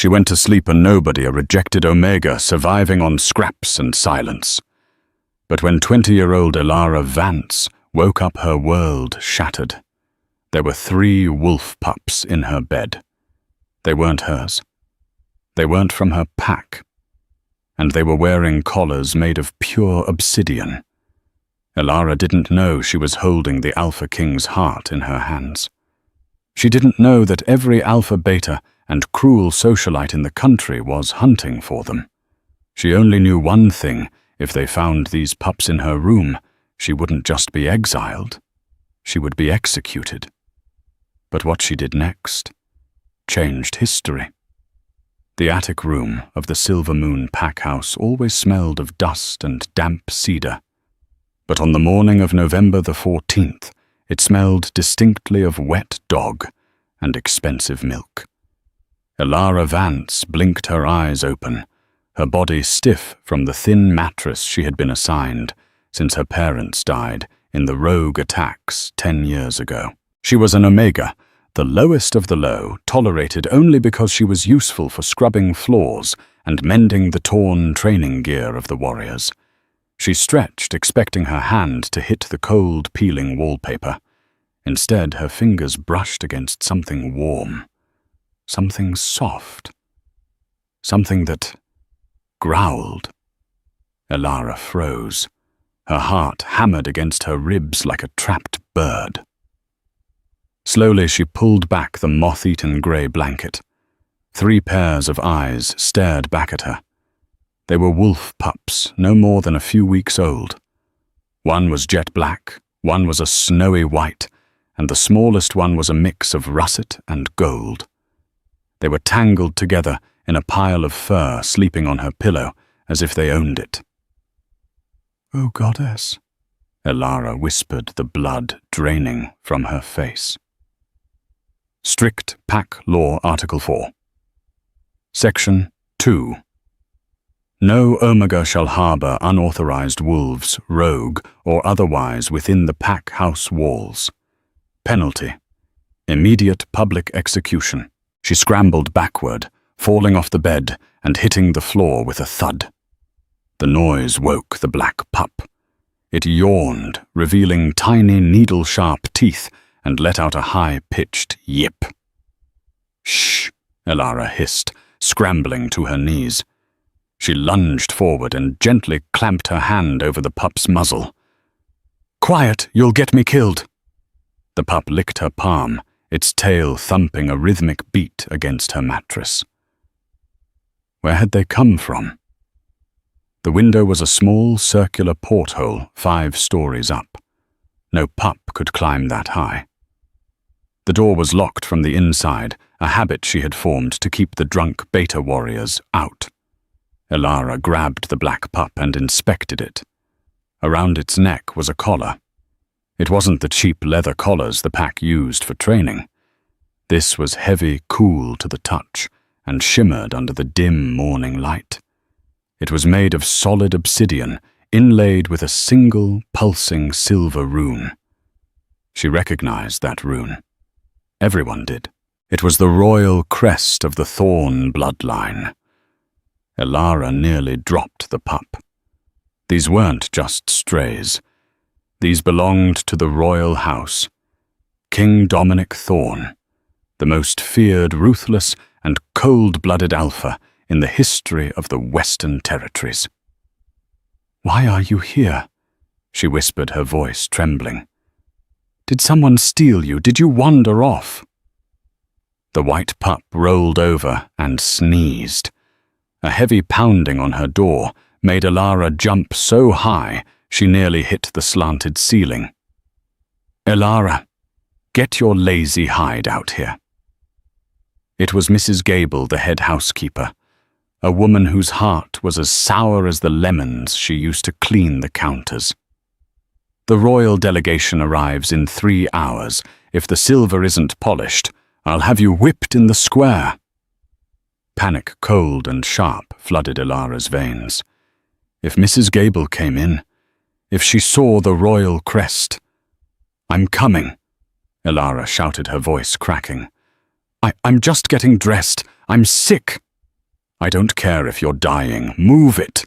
She went to sleep a nobody, a rejected omega, surviving on scraps and silence. But when 20-year-old Elara Vance woke up, her world shattered. There were 3 wolf pups in her bed. They weren't hers. They weren't from her pack. And they were wearing collars made of pure obsidian. Elara didn't know she was holding the Alpha King's heart in her hands. She didn't know that every alpha, beta, and cruel socialite in the country was hunting for them. She only knew one thing: if they found these pups in her room, she wouldn't just be exiled. She would be executed. But what she did next changed history. The attic room of the Silver Moon pack house always smelled of dust and damp cedar. But on the morning of November the 14th, it smelled distinctly of wet dog and expensive milk. Elara Vance blinked her eyes open, her body stiff from the thin mattress she had been assigned since her parents died in the rogue attacks 10 years ago. She was an omega, the lowest of the low, tolerated only because she was useful for scrubbing floors and mending the torn training gear of the warriors. She stretched, expecting her hand to hit the cold, peeling wallpaper. Instead, her fingers brushed against something warm, something soft, something that growled. Elara froze. Her heart hammered against her ribs like a trapped bird. Slowly she pulled back the moth-eaten grey blanket. 3 pairs of eyes stared back at her. They were wolf pups, no more than a few weeks old. One was jet black, one was a snowy white, and the smallest one was a mix of russet and gold. They were tangled together in a pile of fur, sleeping on her pillow as if they owned it. "Oh, goddess," Elara whispered, the blood draining from her face. Strict Pack Law Article 4. Section 2. No omega shall harbour unauthorized wolves, rogue, or otherwise within the pack house walls. Penalty: immediate public execution. She scrambled backward, falling off the bed and hitting the floor with a thud. The noise woke the black pup. It yawned, revealing tiny needle-sharp teeth, and let out a high-pitched yip. "Shh," Elara hissed, scrambling to her knees. She lunged forward and gently clamped her hand over the pup's muzzle. "Quiet, you'll get me killed." The pup licked her palm, its tail thumping a rhythmic beat against her mattress. Where had they come from? The window was a small circular porthole 5 stories up. No pup could climb that high. The door was locked from the inside, a habit she had formed to keep the drunk beta warriors out. Elara grabbed the black pup and inspected it. Around its neck was a collar. It wasn't the cheap leather collars the pack used for training. This was heavy, cool to the touch, and shimmered under the dim morning light. It was made of solid obsidian, inlaid with a single, pulsing silver rune. She recognized that rune. Everyone did. It was the royal crest of the Thorn bloodline. Elara nearly dropped the pup. These weren't just strays. These belonged to the royal house. King Dominic Thorn, the most feared, ruthless, and cold-blooded alpha in the history of the Western Territories. "Why are you here?" she whispered, her voice trembling. "Did someone steal you? Did you wander off?" The white pup rolled over and sneezed. A heavy pounding on her door made Elara jump so high she nearly hit the slanted ceiling. "Elara, get your lazy hide out here." It was Mrs. Gable, the head housekeeper, a woman whose heart was as sour as the lemons she used to clean the counters. "The royal delegation arrives in 3 hours. If the silver isn't polished, I'll have you whipped in the square." Panic, cold and sharp, flooded Elara's veins. If Mrs. Gable came in, if she saw the royal crest— "I'm coming," Elara shouted, her voice cracking. I'm just getting dressed. I'm sick." I don't care if you're dying. Move it!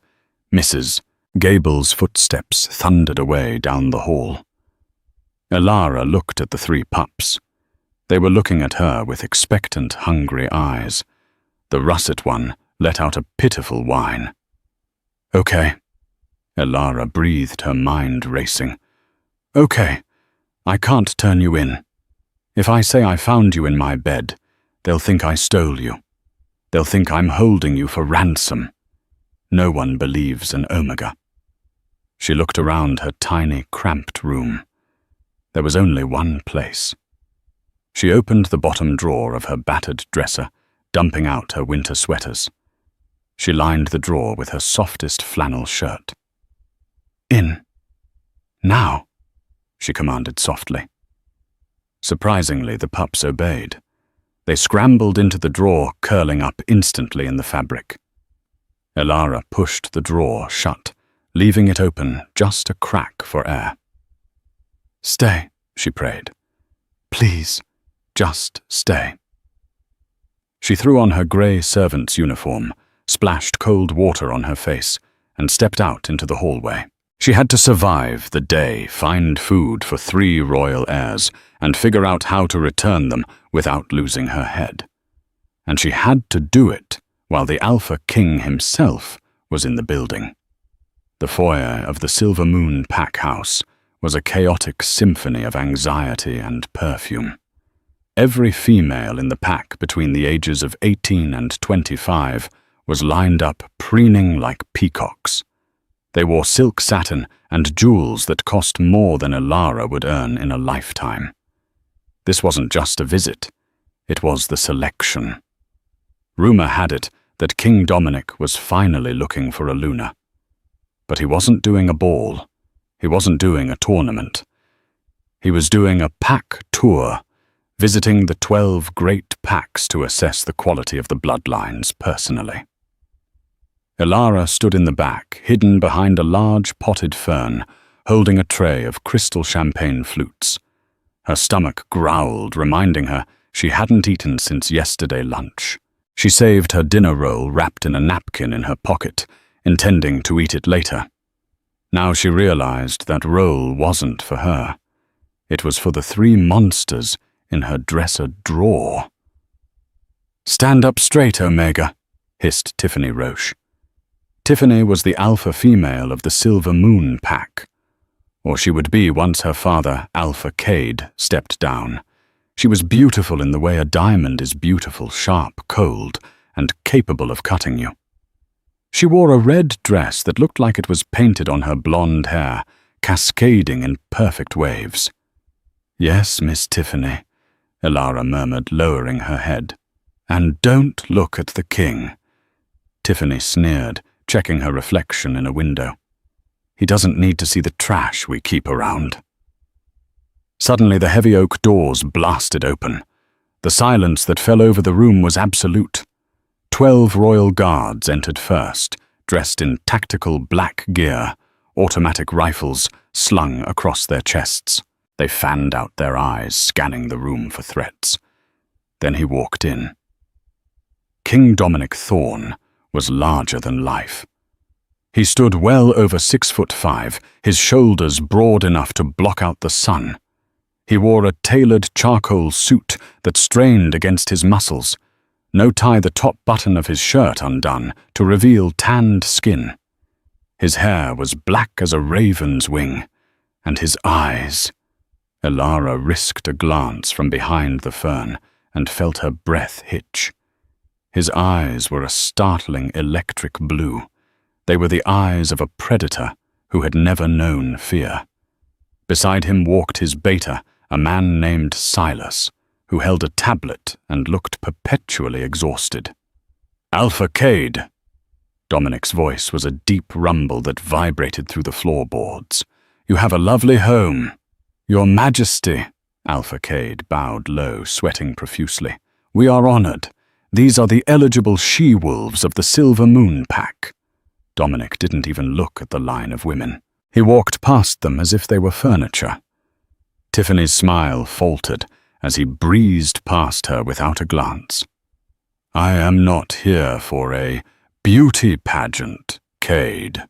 Mrs. Gable's footsteps thundered away down the hall. Elara looked at the three pups. They were looking at her with expectant, hungry eyes. The russet one let out a pitiful whine. Okay. Elara breathed, her mind racing. Okay, I can't turn you in. If I say I found you in my bed, they'll think I stole you. They'll think I'm holding you for ransom. No one believes in Omega. She looked around her tiny, cramped room. There was only one place. She opened the bottom drawer of her battered dresser, dumping out her winter sweaters. She lined the drawer with her softest flannel shirt. In. Now, she commanded softly. Surprisingly, the pups obeyed. They scrambled into the drawer, curling up instantly in the fabric. Elara pushed the drawer shut, leaving it open just a crack for air. Stay, she prayed. Please, just stay. She threw on her grey servant's uniform, splashed cold water on her face, and stepped out into the hallway. She had to survive the day, find food for 3 royal heirs, and figure out how to return them without losing her head. And she had to do it while the Alpha King himself was in the building. The foyer of the Silver Moon pack house was a chaotic symphony of anxiety and perfume. Every female in the pack between the ages of 18 and 25 was lined up preening like peacocks. They wore silk satin and jewels that cost more than Elara would earn in a lifetime. This wasn't just a visit, it was the selection. Rumor had it that King Dominic was finally looking for a Luna. But he wasn't doing a ball. He wasn't doing a tournament. He was doing a pack tour, visiting the 12 great packs to assess the quality of the bloodlines personally. Elara stood in the back, hidden behind a large potted fern, holding a tray of crystal champagne flutes. Her stomach growled, reminding her she hadn't eaten since yesterday lunch. She saved her dinner roll wrapped in a napkin in her pocket, intending to eat it later. Now she realized that roll wasn't for her. It was for the 3 monsters in her dresser drawer. "Stand up straight, Omega," hissed Tiffany Roche. Tiffany was the alpha female of the Silver Moon pack, or she would be once her father, Alpha Cade, stepped down. She was beautiful in the way a diamond is beautiful, sharp, cold, and capable of cutting you. She wore a red dress that looked like it was painted on her blonde hair, cascading in perfect waves. "Yes, Miss Tiffany," Elara murmured, lowering her head. "And don't look at the king." Tiffany sneered, checking her reflection in a window. "He doesn't need to see the trash we keep around." Suddenly the heavy oak doors blasted open. The silence that fell over the room was absolute. 12 royal guards entered first, dressed in tactical black gear, automatic rifles slung across their chests. They fanned out their eyes, scanning the room for threats. Then he walked in. King Dominic Thorne was larger than life. He stood well over 6'5", his shoulders broad enough to block out the sun. He wore a tailored charcoal suit that strained against his muscles, no tie the top button of his shirt undone to reveal tanned skin. His hair was black as a raven's wing, and his eyes... Elara risked a glance from behind the fern and felt her breath hitch. His eyes were a startling electric blue. They were the eyes of a predator who had never known fear. Beside him walked his beta, a man named Silas, who held a tablet and looked perpetually exhausted. "Alpha Cade." Dominic's voice was a deep rumble that vibrated through the floorboards. "You have a lovely home." "Your Majesty," Alpha Cade bowed low, sweating profusely. "We are honored. These are the eligible she-wolves of the Silver Moon pack." Dominic didn't even look at the line of women. He walked past them as if they were furniture. Tiffany's smile faltered as he breezed past her without a glance. I am not here for a beauty pageant, Cade,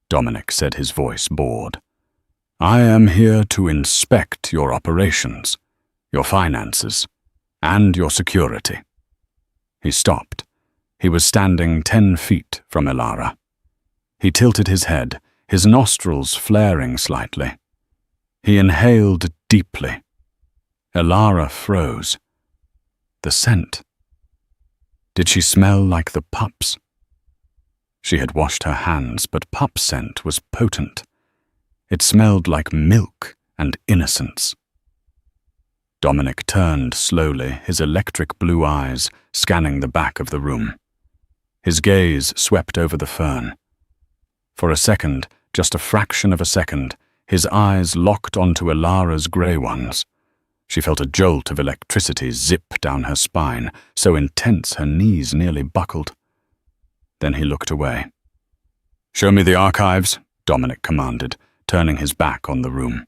Dominic said, his voice bored. I am here to inspect your operations, your finances, and your security. He stopped. He was standing 10 feet from Elara. He tilted his head, his nostrils flaring slightly. He inhaled deeply. Elara froze. The scent. Did she smell like the pups? She had washed her hands, but pup scent was potent. It smelled like milk and innocence. Dominic turned slowly, his electric blue eyes scanning the back of the room. His gaze swept over the fern. For a second, just a fraction of a second, his eyes locked onto Elara's grey ones. She felt a jolt of electricity zip down her spine, so intense her knees nearly buckled. Then he looked away. "Show me the archives," Dominic commanded, turning his back on the room.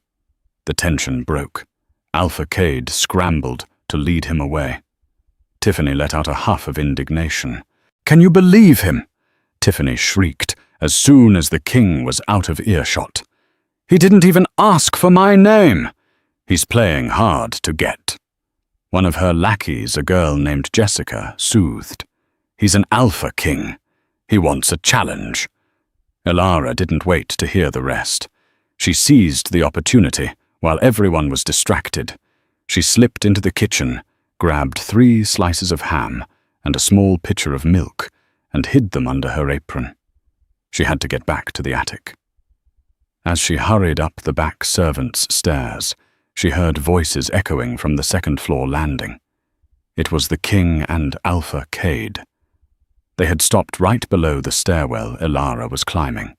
The tension broke. Alpha Cade scrambled to lead him away. Tiffany let out a huff of indignation. "Can you believe him?" Tiffany shrieked as soon as the king was out of earshot. "He didn't even ask for my name. He's playing hard to get." One of her lackeys, a girl named Jessica, soothed. "He's an alpha king. He wants a challenge." Elara didn't wait to hear the rest. She seized the opportunity while everyone was distracted. She slipped into the kitchen, grabbed 3 slices of ham and a small pitcher of milk, and hid them under her apron. She had to get back to the attic. As she hurried up the back servants' stairs, she heard voices echoing from the second-floor landing. It was the king and Alpha Cade. They had stopped right below the stairwell Elara was climbing.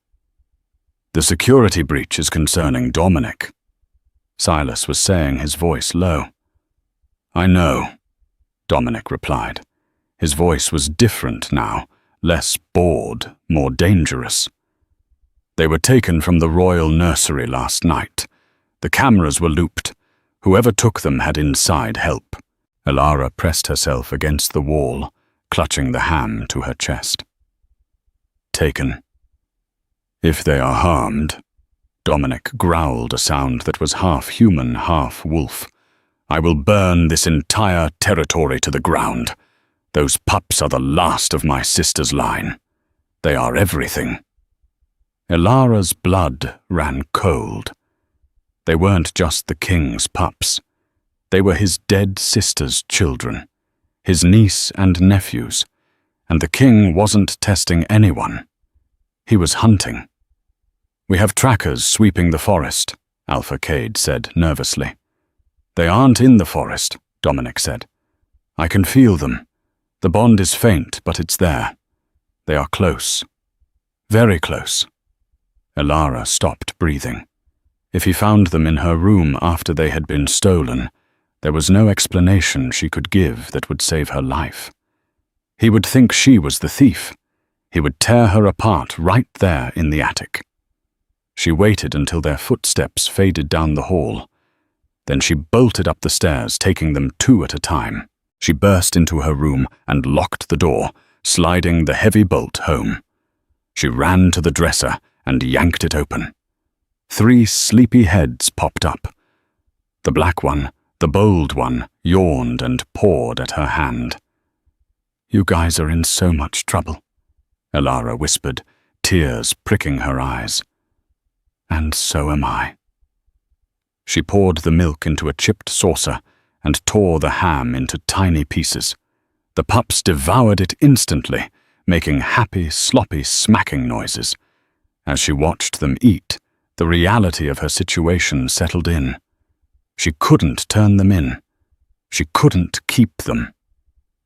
"The security breach is concerning Dominic," Silas was saying, his voice low. "I know," Dominic replied. His voice was different now, less bored, more dangerous. "They were taken from the royal nursery last night. The cameras were looped. Whoever took them had inside help." Elara pressed herself against the wall, clutching the ham to her chest. "Taken. If they are harmed," Dominic growled a sound that was half human, half wolf, "I will burn this entire territory to the ground. Those pups are the last of my sister's line. They are everything." Elara's blood ran cold. They weren't just the king's pups. They were his dead sister's children, his niece and nephews, and the king wasn't testing anyone. He was hunting. "We have trackers sweeping the forest," Alpha Cade said nervously. "They aren't in the forest," Dominic said. "I can feel them. The bond is faint, but it's there. They are close. Very close." Elara stopped breathing. If he found them in her room after they had been stolen, there was no explanation she could give that would save her life. He would think she was the thief. He would tear her apart right there in the attic. She waited until their footsteps faded down the hall. Then she bolted up the stairs, taking them 2 at a time. She burst into her room and locked the door, sliding the heavy bolt home. She ran to the dresser and yanked it open. 3 sleepy heads popped up. The black one, the bold one, yawned and pawed at her hand. "You guys are in so much trouble," Elara whispered, tears pricking her eyes. "And so am I." She poured the milk into a chipped saucer and tore the ham into tiny pieces. The pups devoured it instantly, making happy, sloppy smacking noises. As she watched them eat, the reality of her situation settled in. She couldn't turn them in. She couldn't keep them.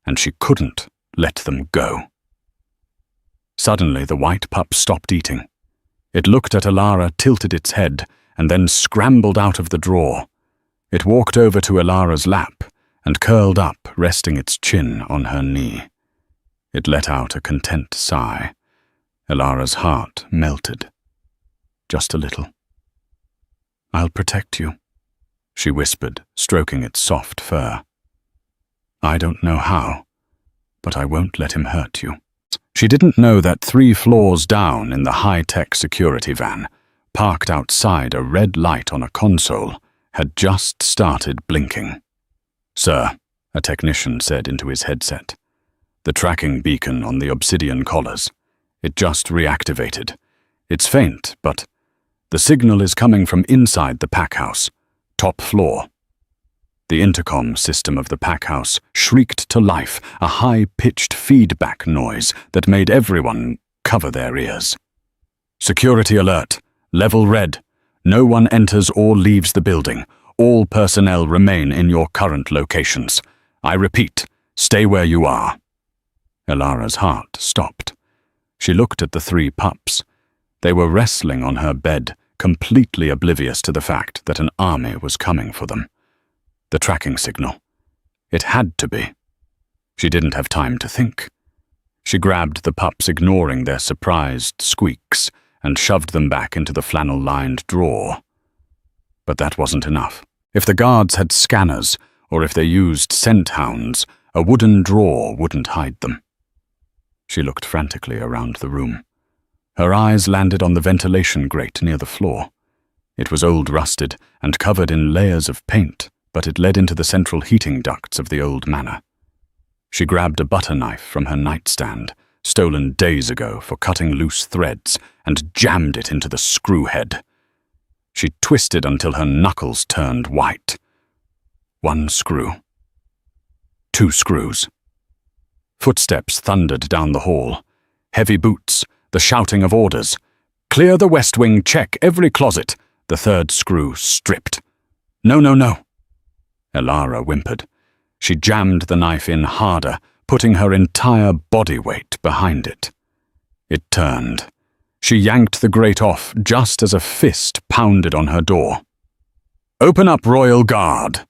And she couldn't let them go. Suddenly, the white pup stopped eating. It looked at Elara, tilted its head, and then scrambled out of the drawer. It walked over to Elara's lap and curled up, resting its chin on her knee. It let out a content sigh. Elara's heart melted. Just a little. "I'll protect you," she whispered, stroking its soft fur. "I don't know how, but I won't let him hurt you." She didn't know that 3 floors down in the high-tech security van, parked outside a red light on a console, had just started blinking. "Sir," a technician said into his headset. "The tracking beacon on the obsidian collars. It just reactivated. It's faint, but the signal is coming from inside the pack house, top floor." The intercom system of the pack house shrieked to life, a high-pitched feedback noise that made everyone cover their ears. "Security alert. Level red. No one enters or leaves the building. All personnel remain in your current locations. I repeat, stay where you are." Elara's heart stopped. She looked at the 3 pups. They were wrestling on her bed, completely oblivious to the fact that an army was coming for them. The tracking signal. It had to be. She didn't have time to think. She grabbed the pups, ignoring their surprised squeaks, and shoved them back into the flannel-lined drawer. But that wasn't enough. If the guards had scanners, or if they used scent hounds, a wooden drawer wouldn't hide them. She looked frantically around the room. Her eyes landed on the ventilation grate near the floor. It was old-rusted and covered in layers of paint, but it led into the central heating ducts of the old manor. She grabbed a butter knife from her nightstand, stolen days ago for cutting loose threads, and jammed it into the screw head. She twisted until her knuckles turned white. 1 screw. 2 screws. Footsteps thundered down the hall. Heavy boots, the shouting of orders. "Clear the west wing, check every closet." The 3rd screw stripped. "No, no, no." Elara whimpered. She jammed the knife in harder, putting her entire body weight behind it. It turned. She yanked the grate off just as a fist pounded on her door. "Open up, Royal Guard!"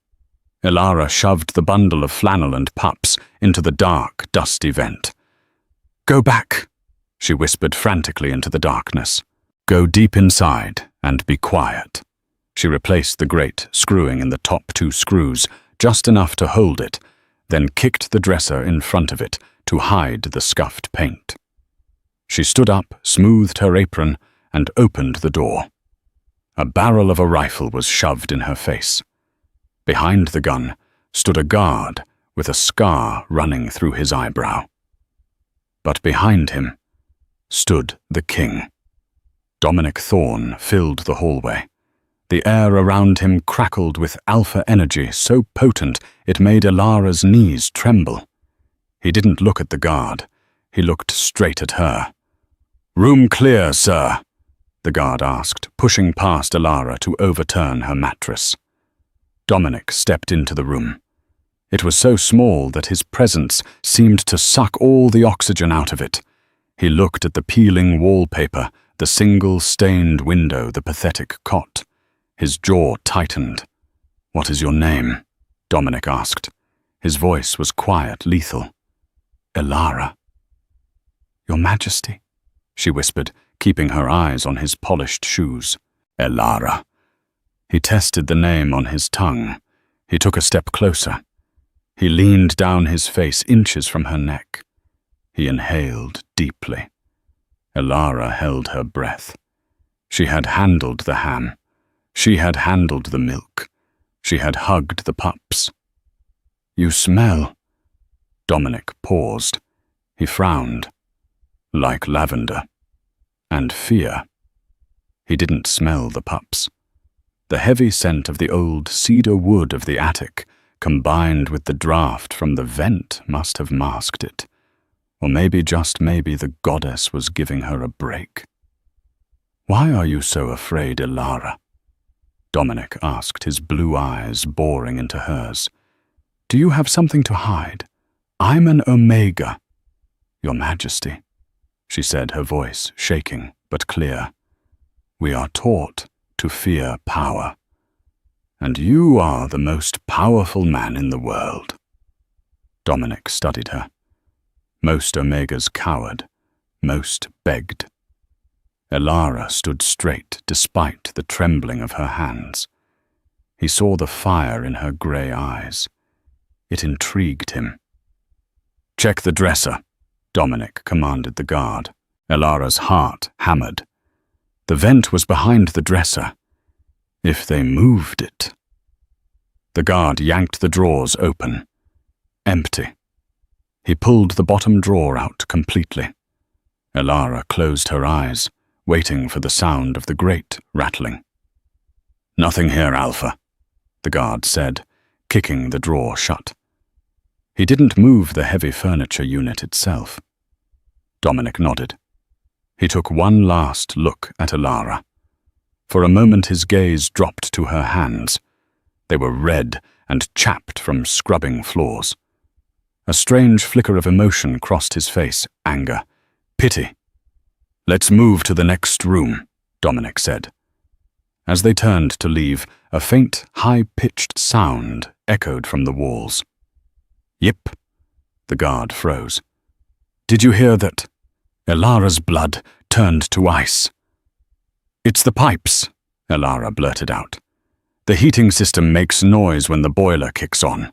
Elara shoved the bundle of flannel and pups into the dark, dusty vent. "Go back," she whispered frantically into the darkness. "Go deep inside and be quiet." She replaced the grate, screwing in the top 2 screws, just enough to hold it, then kicked the dresser in front of it to hide the scuffed paint. She stood up, smoothed her apron, and opened the door. A barrel of a rifle was shoved in her face. Behind the gun stood a guard with a scar running through his eyebrow. But behind him stood the king. Dominic Thorne filled the hallway. The air around him crackled with alpha energy so potent it made Elara's knees tremble. He didn't look at the guard. He looked straight at her. "Room clear, sir?" the guard asked, pushing past Elara to overturn her mattress. Dominic stepped into the room. It was so small that his presence seemed to suck all the oxygen out of it. He looked at the peeling wallpaper, the single stained window, the pathetic cot. His jaw tightened. "What is your name?" Dominic asked. His voice was quiet, lethal. "Elara." "Your Majesty," she whispered, keeping her eyes on his polished shoes. "Elara." He tested the name on his tongue. He took a step closer. He leaned down his face inches from her neck. He inhaled deeply. Elara held her breath. She had handled the ham. She had handled the milk. She had hugged the pups. "You smell." Dominic paused. He frowned. "Like lavender." And fear. He didn't smell the pups. The heavy scent of the old cedar wood of the attic, combined with the draft from the vent, must have masked it. Or maybe, just maybe, the goddess was giving her a break. "Why are you so afraid, Elara?" Dominic asked, his blue eyes boring into hers. "Do you have something to hide? I'm an Omega." "Your Majesty," she said, her voice shaking but clear. "We are taught to fear power. And you are the most powerful man in the world." Dominic studied her. Most Omegas cowered. Most begged. Elara stood straight despite the trembling of her hands. He saw the fire in her grey eyes. It intrigued him. Check the dresser, Dominic commanded the guard. Elara's heart hammered. The vent was behind the dresser. If they moved it... The guard yanked the drawers open. Empty. He pulled the bottom drawer out completely. Elara closed her eyes, waiting for the sound of the grate rattling. "Nothing here, Alpha," the guard said, kicking the drawer shut. He didn't move the heavy furniture unit itself. Dominic nodded. He took one last look at Elara. For a moment his gaze dropped to her hands. They were red and chapped from scrubbing floors. A strange flicker of emotion crossed his face, anger, pity. "Let's move to the next room," Dominic said. As they turned to leave, a faint, high-pitched sound echoed from the walls. "Yip." The guard froze. "Did you hear that?" Elara's blood turned to ice. "It's the pipes," Elara blurted out. "The heating system makes noise when the boiler kicks on.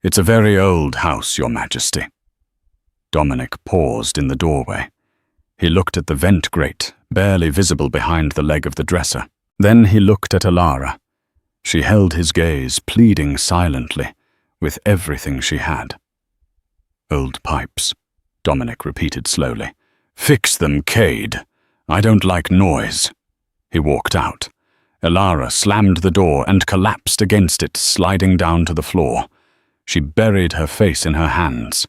It's a very old house, Your Majesty." Dominic paused in the doorway. He looked at the vent grate, barely visible behind the leg of the dresser. Then he looked at Elara. She held his gaze, pleading silently, with everything she had. "Old pipes," Dominic repeated slowly. "Fix them, Cade. I don't like noise." He walked out. Elara slammed the door and collapsed against it, sliding down to the floor. She buried her face in her hands.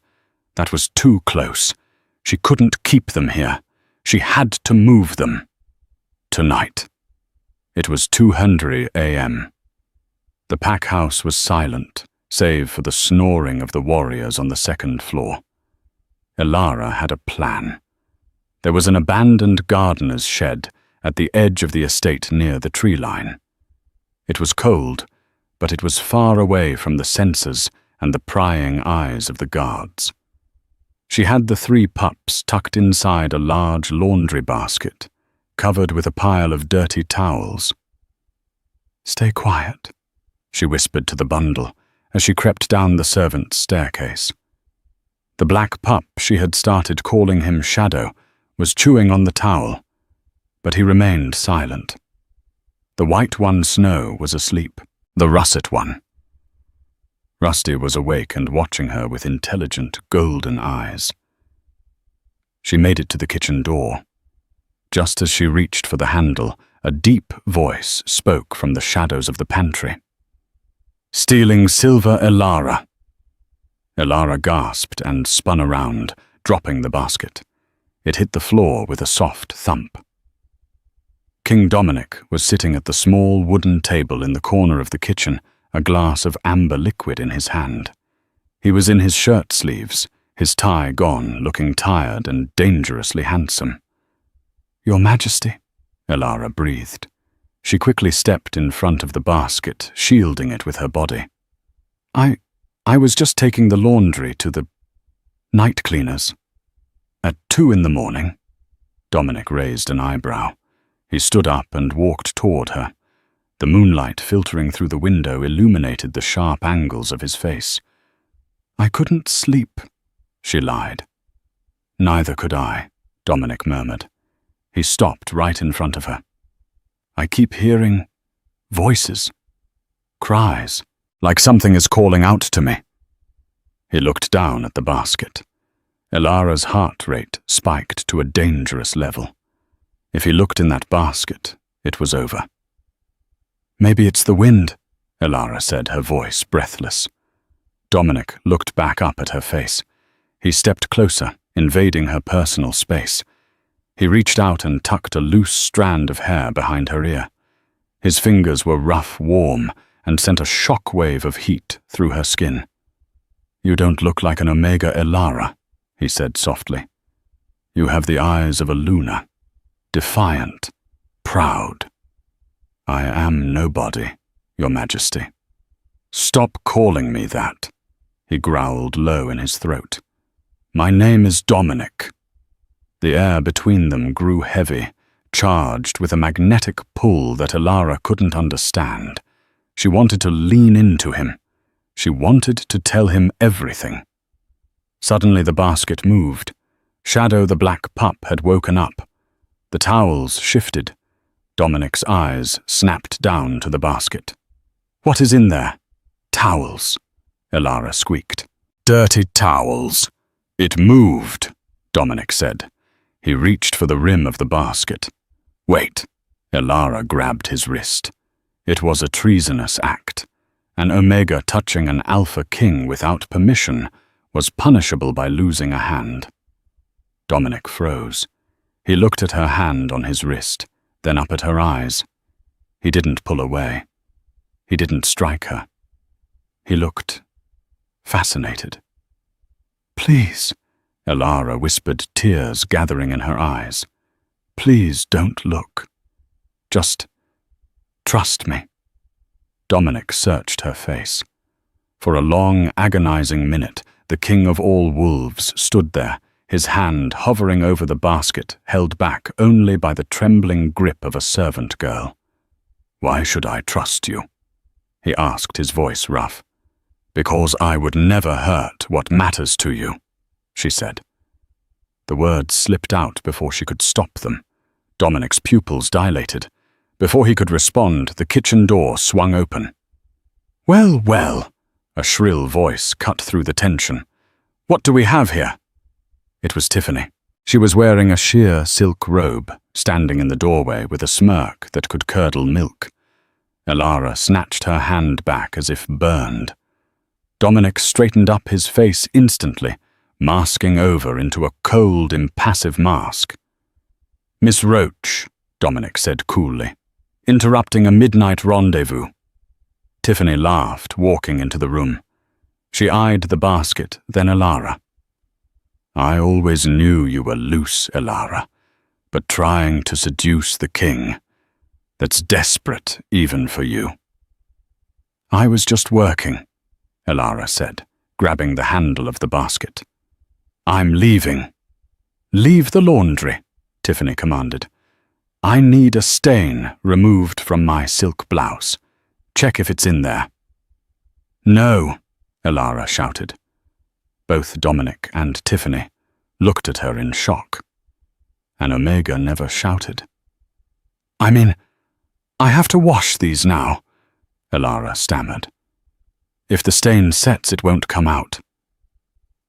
That was too close. She couldn't keep them here. She had to move them. Tonight. It was 2:00 a.m. The pack house was silent, save for the snoring of the warriors on the second floor. Elara had a plan. There was an abandoned gardener's shed at the edge of the estate near the tree line. It was cold, but it was far away from the sensors and the prying eyes of the guards. She had the 3 pups tucked inside a large laundry basket, covered with a pile of dirty towels. "Stay quiet," she whispered to the bundle as she crept down the servants' staircase. The black pup she had started calling him Shadow was chewing on the towel, but he remained silent. The white one, Snow, was asleep, the russet one. Rusty was awake and watching her with intelligent, golden eyes. She made it to the kitchen door. Just as she reached for the handle, a deep voice spoke from the shadows of the pantry. "Stealing silver, Elara." Elara gasped and spun around, dropping the basket. It hit the floor with a soft thump. King Dominic was sitting at the small wooden table in the corner of the kitchen, a glass of amber liquid in his hand. He was in his shirt sleeves, his tie gone, looking tired and dangerously handsome. "Your Majesty," Elara breathed. She quickly stepped in front of the basket, shielding it with her body. I was just taking the laundry to the night cleaners." "At 2 a.m? Dominic raised an eyebrow. He stood up and walked toward her. The moonlight filtering through the window illuminated the sharp angles of his face. "I couldn't sleep," she lied. "Neither could I," Dominic murmured. He stopped right in front of her. "I keep hearing voices, cries, like something is calling out to me." He looked down at the basket. Elara's heart rate spiked to a dangerous level. If he looked in that basket, it was over. "Maybe it's the wind," Elara said, her voice breathless. Dominic looked back up at her face. He stepped closer, invading her personal space. He reached out and tucked a loose strand of hair behind her ear. His fingers were rough, warm, and sent a shock wave of heat through her skin. "You don't look like an Omega, Elara," he said softly. "You have the eyes of a Luna, defiant, proud." "I am nobody, Your Majesty." "Stop calling me that," he growled low in his throat. "My name is Dominic." The air between them grew heavy, charged with a magnetic pull that Elara couldn't understand. She wanted to lean into him. She wanted to tell him everything. Suddenly the basket moved. Shadow the black pup had woken up. The towels shifted. Dominic's eyes snapped down to the basket. "What is in there?" "Towels," Elara squeaked. "Dirty towels." "It moved," Dominic said. He reached for the rim of the basket. "Wait." Elara grabbed his wrist. It was a treasonous act. An Omega touching an Alpha King without permission was punishable by losing a hand. Dominic froze. He looked at her hand on his wrist, then up at her eyes. He didn't pull away. He didn't strike her. He looked fascinated. "Please," Elara whispered, tears gathering in her eyes. "Please don't look. Just trust me." Dominic searched her face. For a long, agonizing minute, the king of all wolves stood there, his hand hovering over the basket, held back only by the trembling grip of a servant girl. "Why should I trust you?" he asked, his voice rough. "Because I would never hurt what matters to you," she said. The words slipped out before she could stop them. Dominic's pupils dilated. Before he could respond, the kitchen door swung open. "Well, well," a shrill voice cut through the tension. "What do we have here?" It was Tiffany. She was wearing a sheer silk robe, standing in the doorway with a smirk that could curdle milk. Elara snatched her hand back as if burned. Dominic straightened up his face instantly, masking over into a cold, impassive mask. "Miss Roach," Dominic said coolly, "interrupting a midnight rendezvous." Tiffany laughed, walking into the room. She eyed the basket, then Elara. "I always knew you were loose, Elara, but trying to seduce the king, that's desperate even for you." "I was just working," Elara said, grabbing the handle of the basket. "I'm leaving." "Leave the laundry," Tiffany commanded. "I need a stain removed from my silk blouse. Check if it's in there." "No," Elara shouted. Both Dominic and Tiffany looked at her in shock. An Omega never shouted. "I mean, I have to wash these now," Elara stammered. "If the stain sets, it won't come out."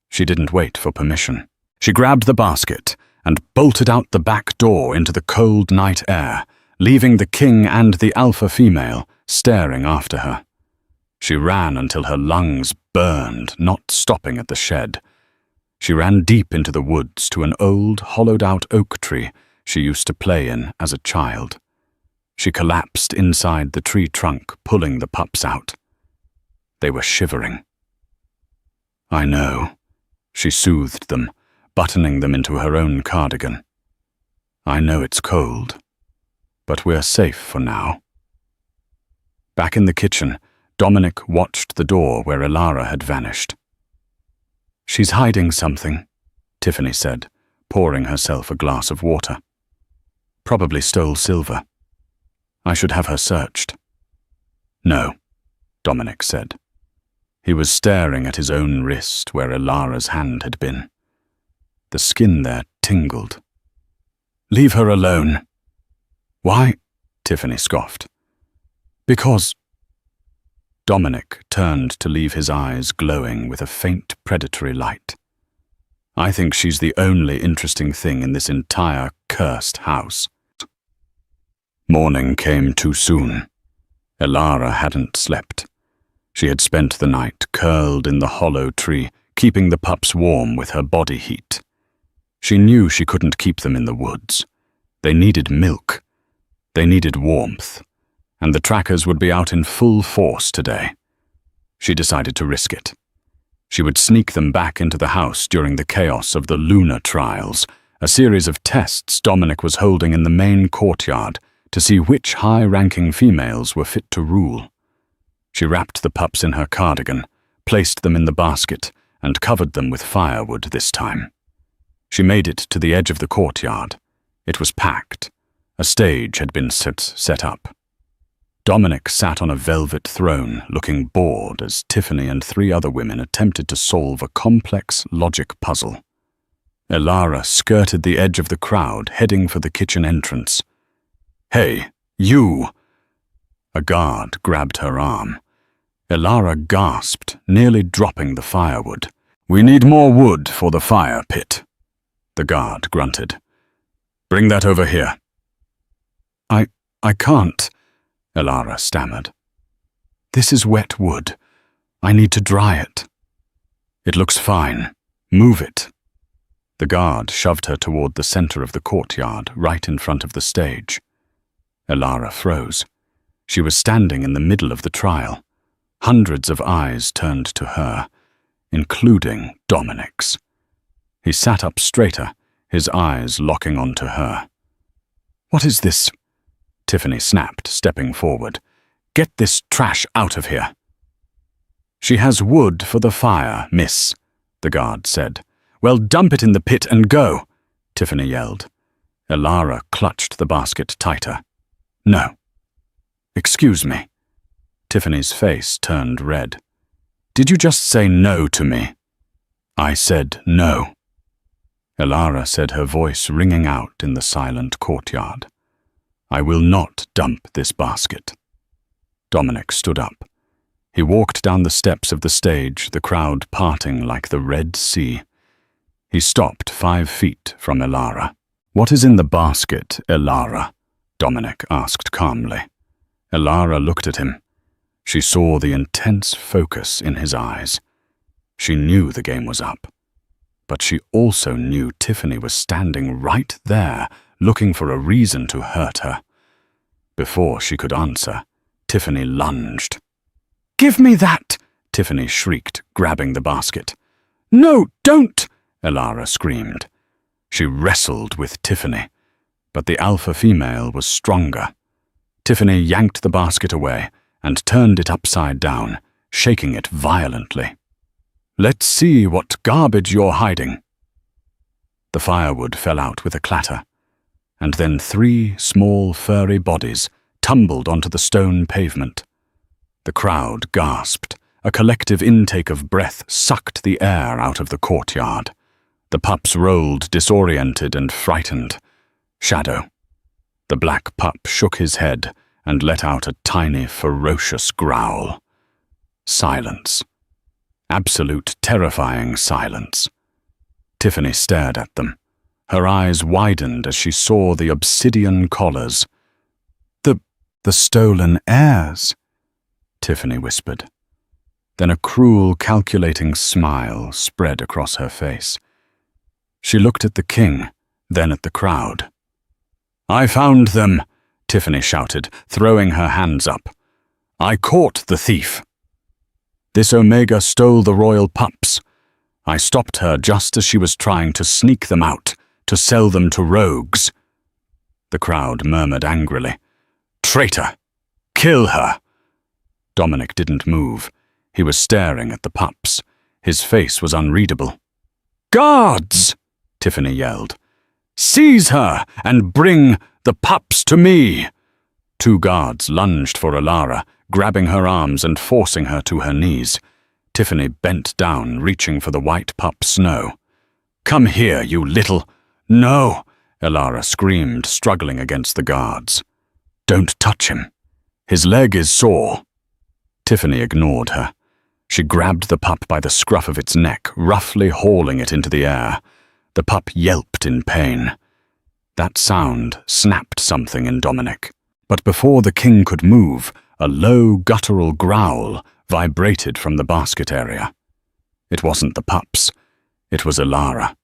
She didn't wait for permission. She grabbed the basket and bolted out the back door into the cold night air, leaving the king and the alpha female staring after her. She ran until her lungs burned, not stopping at the shed. She ran deep into the woods to an old, hollowed-out oak tree she used to play in as a child. She collapsed inside the tree trunk, pulling the pups out. They were shivering. "I know," she soothed them, buttoning them into her own cardigan. "I know it's cold, but we're safe for now." Back in the kitchen, Dominic watched the door where Elara had vanished. "She's hiding something," Tiffany said, pouring herself a glass of water. "Probably stole silver. I should have her searched." "No," Dominic said. He was staring at his own wrist where Elara's hand had been. The skin there tingled. "Leave her alone." "Why?" Tiffany scoffed. "Because—" Dominic turned to leave his eyes glowing with a faint predatory light. "I think she's the only interesting thing in this entire cursed house." Morning came too soon. Elara hadn't slept. She had spent the night curled in the hollow tree, keeping the pups warm with her body heat. She knew she couldn't keep them in the woods. They needed milk. They needed warmth. And the trackers would be out in full force today. She decided to risk it. She would sneak them back into the house during the chaos of the lunar trials, a series of tests Dominic was holding in the main courtyard to see which high-ranking females were fit to rule. She wrapped the pups in her cardigan, placed them in the basket, and covered them with firewood this time. She made it to the edge of the courtyard. It was packed. A stage had been set up. Dominic sat on a velvet throne, looking bored as Tiffany and 3 other women attempted to solve a complex logic puzzle. Elara skirted the edge of the crowd, heading for the kitchen entrance. "Hey, you!" A guard grabbed her arm. Elara gasped, nearly dropping the firewood. "We need more wood for the fire pit," the guard grunted. "Bring that over here." I can't," Elara stammered. "This is wet wood. I need to dry it." "It looks fine. Move it." The guard shoved her toward the center of the courtyard, right in front of the stage. Elara froze. She was standing in the middle of the trial. Hundreds of eyes turned to her, including Dominic's. He sat up straighter, his eyes locking onto her. "What is this?" Tiffany snapped, stepping forward. "Get this trash out of here." "She has wood for the fire, miss," the guard said. "Well, dump it in the pit and go," Tiffany yelled. Elara clutched the basket tighter. "No." "Excuse me." Tiffany's face turned red. "Did you just say no to me?" "I said no." Elara said, her voice ringing out in the silent courtyard. "I will not dump this basket." Dominic stood up. He walked down the steps of the stage, the crowd parting like the Red Sea. He stopped 5 feet from Elara. "What is in the basket, Elara?" Dominic asked calmly. Elara looked at him. She saw the intense focus in his eyes. She knew the game was up. But she also knew Tiffany was standing right there, looking for a reason to hurt her. Before she could answer, Tiffany lunged. "Give me that!" Tiffany shrieked, grabbing the basket. "No, don't!" Elara screamed. She wrestled with Tiffany, but the alpha female was stronger. Tiffany yanked the basket away and turned it upside down, shaking it violently. "Let's see what garbage you're hiding." The firewood fell out with a clatter, and then 3 small furry bodies tumbled onto the stone pavement. The crowd gasped. A collective intake of breath sucked the air out of the courtyard. The pups rolled, disoriented and frightened. Shadow. The black pup shook his head and let out a tiny, ferocious growl. Silence. Absolute, terrifying silence. Tiffany stared at them. Her eyes widened as she saw the obsidian collars. The stolen heirs," Tiffany whispered. Then a cruel, calculating smile spread across her face. She looked at the king, then at the crowd. "I found them," Tiffany shouted, throwing her hands up. "I caught the thief. This Omega stole the royal pups. I stopped her just as she was trying to sneak them out, to sell them to rogues." The crowd murmured angrily. "Traitor! Kill her!" Dominic didn't move. He was staring at the pups. His face was unreadable. "Guards!" Tiffany yelled. "Seize her and bring the pups to me!" 2 guards lunged for Elara, grabbing her arms and forcing her to her knees. Tiffany bent down, reaching for the white pup Snow. "Come here, you little—" "No!" Elara screamed, struggling against the guards. "Don't touch him. His leg is sore." Tiffany ignored her. She grabbed the pup by the scruff of its neck, roughly hauling it into the air. The pup yelped in pain. That sound snapped something in Dominic. But before the king could move, a low, guttural growl vibrated from the basket area. It wasn't the pups. It was Elara.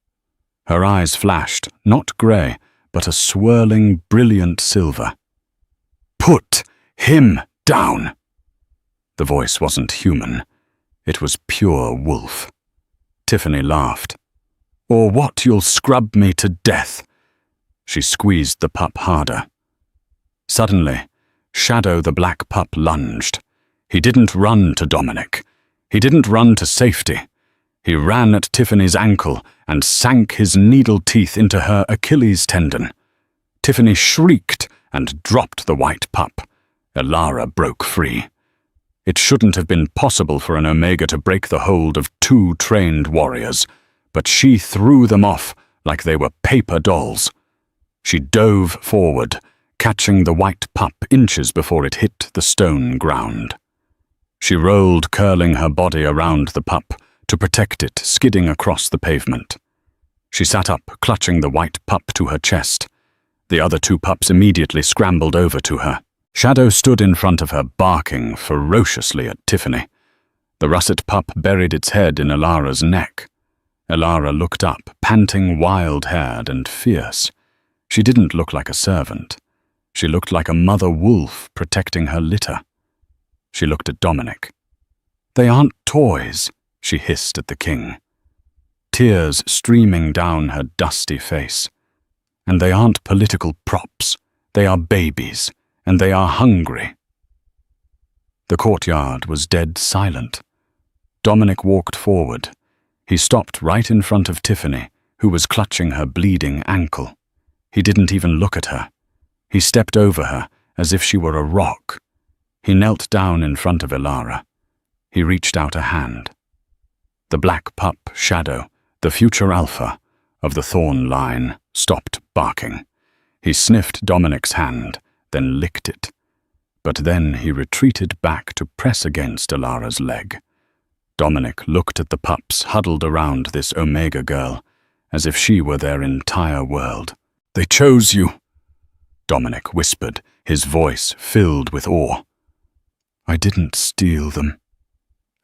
Her eyes flashed, not grey, but a swirling, brilliant silver. "Put him down!" The voice wasn't human. It was pure wolf. Tiffany laughed. "Or what, you'll scrub me to death." She squeezed the pup harder. Suddenly, Shadow the black pup lunged. He didn't run to Dominic. He didn't run to safety. He ran at Tiffany's ankle and sank his needle teeth into her Achilles tendon. Tiffany shrieked and dropped the white pup. Elara broke free. It shouldn't have been possible for an Omega to break the hold of two trained warriors, but she threw them off like they were paper dolls. She dove forward, catching the white pup inches before it hit the stone ground. She rolled, curling her body around the pup to protect it, skidding across the pavement. She sat up, clutching the white pup to her chest. The other two pups immediately scrambled over to her. Shadow stood in front of her, barking ferociously at Tiffany. The russet pup buried its head in Elara's neck. Elara looked up, panting, wild-haired and fierce. She didn't look like a servant. She looked like a mother wolf protecting her litter. She looked at Dominic. "They aren't toys," she hissed at the king, tears streaming down her dusty face. "And they aren't political props. They are babies, and they are hungry." The courtyard was dead silent. Dominic walked forward. He stopped right in front of Tiffany, who was clutching her bleeding ankle. He didn't even look at her. He stepped over her as if she were a rock. He knelt down in front of Elara. He reached out a hand. The black pup, Shadow, the future alpha of the Thorn line, stopped barking. He sniffed Dominic's hand, then licked it. But then he retreated back to press against Elara's leg. Dominic looked at the pups huddled around this Omega girl, as if she were their entire world. "They chose you," Dominic whispered, his voice filled with awe. "I didn't steal them."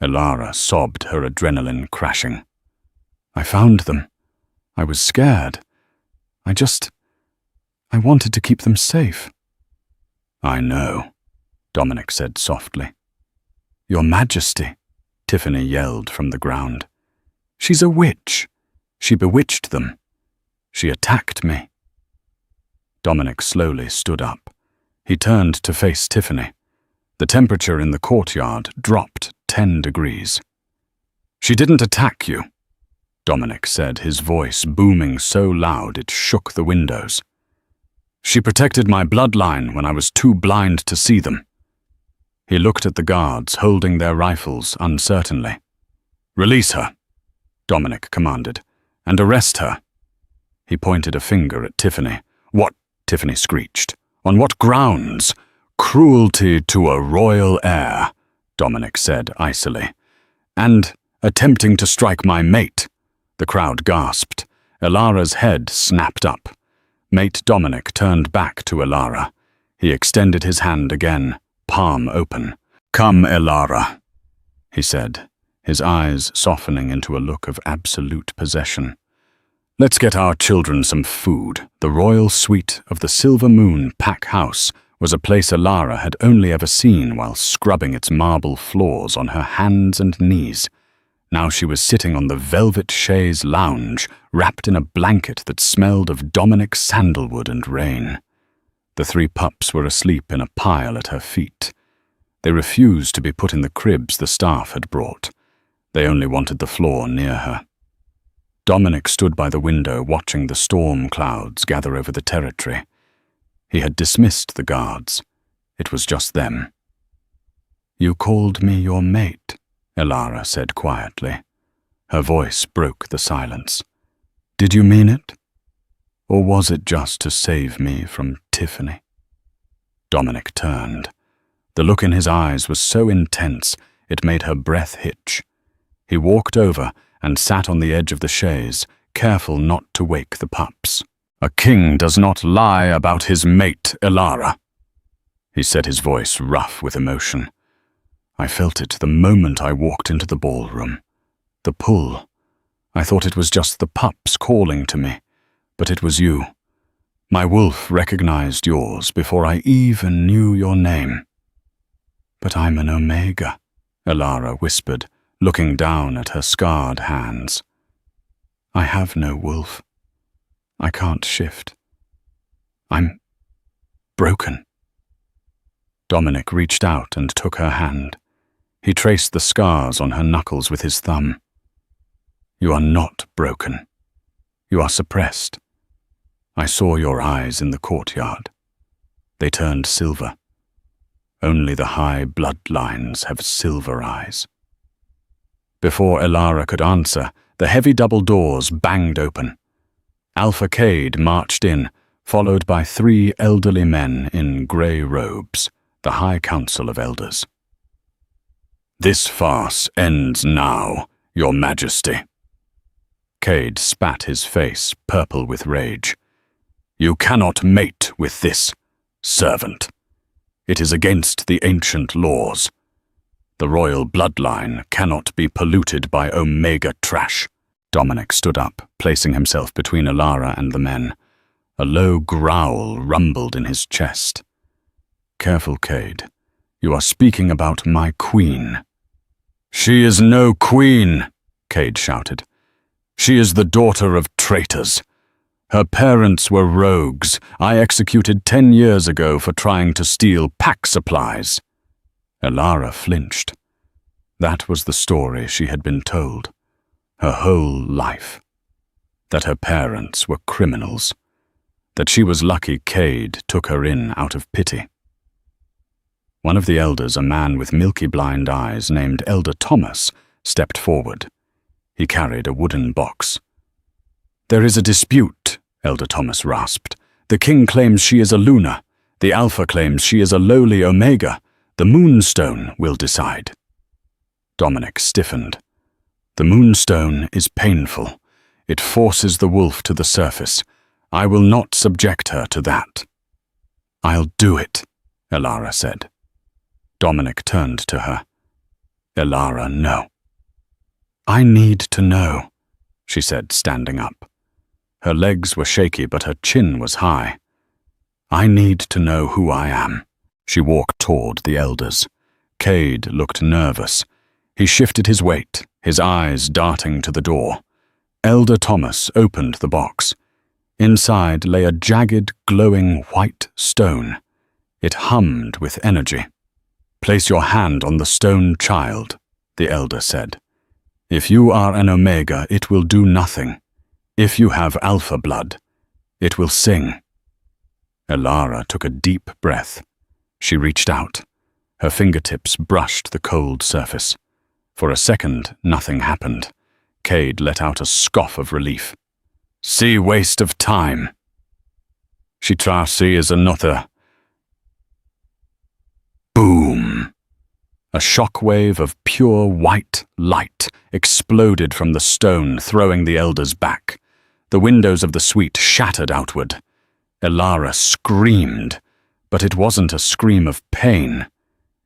Elara sobbed, her adrenaline crashing. "I found them. I was scared. I wanted to keep them safe." "I know," Dominic said softly. "Your Majesty," Tiffany yelled from the ground. "She's a witch. She bewitched them. She attacked me." Dominic slowly stood up. He turned to face Tiffany. The temperature in the courtyard dropped 10 degrees. "She didn't attack you," Dominic said, his voice booming so loud it shook the windows. "She protected my bloodline when I was too blind to see them." He looked at the guards holding their rifles uncertainly. "Release her," Dominic commanded, "and arrest her." He pointed a finger at Tiffany. "What?" Tiffany screeched. "On what grounds?" "Cruelty to a royal heir," Dominic said icily. "And attempting to strike my mate." The crowd gasped. Elara's head snapped up. Mate Dominic turned back to Elara. He extended his hand again, palm open. "Come, Elara," he said, his eyes softening into a look of absolute possession. "Let's get our children some food." The royal suite of the Silver Moon Pack House was a place Elara had only ever seen while scrubbing its marble floors on her hands and knees. Now she was sitting on the velvet chaise lounge, wrapped in a blanket that smelled of Dominic sandalwood and rain. The 3 pups were asleep in a pile at her feet. They refused to be put in the cribs the staff had brought. They only wanted the floor near her. Dominic stood by the window watching the storm clouds gather over the territory. He had dismissed the guards. It was just them. "You called me your mate," Elara said quietly. Her voice broke the silence. "Did you mean it? Or was it just to save me from Tiffany?" Dominic turned. The look in his eyes was so intense it made her breath hitch. He walked over and sat on the edge of the chaise, careful not to wake the pups. "A king does not lie about his mate, Elara," he said, his voice rough with emotion. "I felt it the moment I walked into the ballroom. The pull. I thought it was just the pups calling to me, but it was you. My wolf recognized yours before I even knew your name." "But I'm an Omega," Elara whispered, looking down at her scarred hands. "I have no wolf. I can't shift. I'm broken." Dominic reached out and took her hand. He traced the scars on her knuckles with his thumb. "You are not broken. You are suppressed. I saw your eyes in the courtyard. They turned silver. Only the high bloodlines have silver eyes. Before Elara could answer, the heavy double doors banged open. Alpha Cade marched in, followed by 3 elderly men in grey robes, the High Council of Elders. "This farce ends now, Your Majesty." Cade spat his face, purple with rage. "You cannot mate with this servant. It is against the ancient laws. The royal bloodline cannot be polluted by Omega trash." Dominic stood up, placing himself between Elara and the men. A low growl rumbled in his chest. "Careful, Cade. You are speaking about my queen." "She is no queen," Cade shouted. "She is the daughter of traitors. Her parents were rogues I executed 10 years ago for trying to steal pack supplies." Elara flinched. That was the story she had been told, her whole life. That her parents were criminals. That she was lucky Cade took her in out of pity. One of the elders, a man with milky blind eyes named Elder Thomas, stepped forward. He carried a wooden box. "There is a dispute," Elder Thomas rasped. "The king claims she is a Luna. The Alpha claims she is a lowly Omega. The Moonstone will decide." Dominic stiffened. "The Moonstone is painful. It forces the wolf to the surface. I will not subject her to that." "I'll do it," Elara said. Dominic turned to her. "Elara, no." "I need to know," she said, standing up. Her legs were shaky, but her chin was high. "I need to know who I am." She walked toward the elders. Cade looked nervous. He shifted his weight, his eyes darting to the door. Elder Thomas opened the box. Inside lay a jagged, glowing white stone. It hummed with energy. "Place your hand on the stone child," the elder said. "If you are an Omega, it will do nothing. If you have Alpha blood, it will sing." Elara took a deep breath. She reached out. Her fingertips brushed the cold surface. For a second, nothing happened. Cade let out a scoff of relief. "See waste of time." "She trasi is another." Boom! A shockwave of pure white light exploded from the stone, throwing the elders back. The windows of the suite shattered outward. Elara screamed, but it wasn't a scream of pain.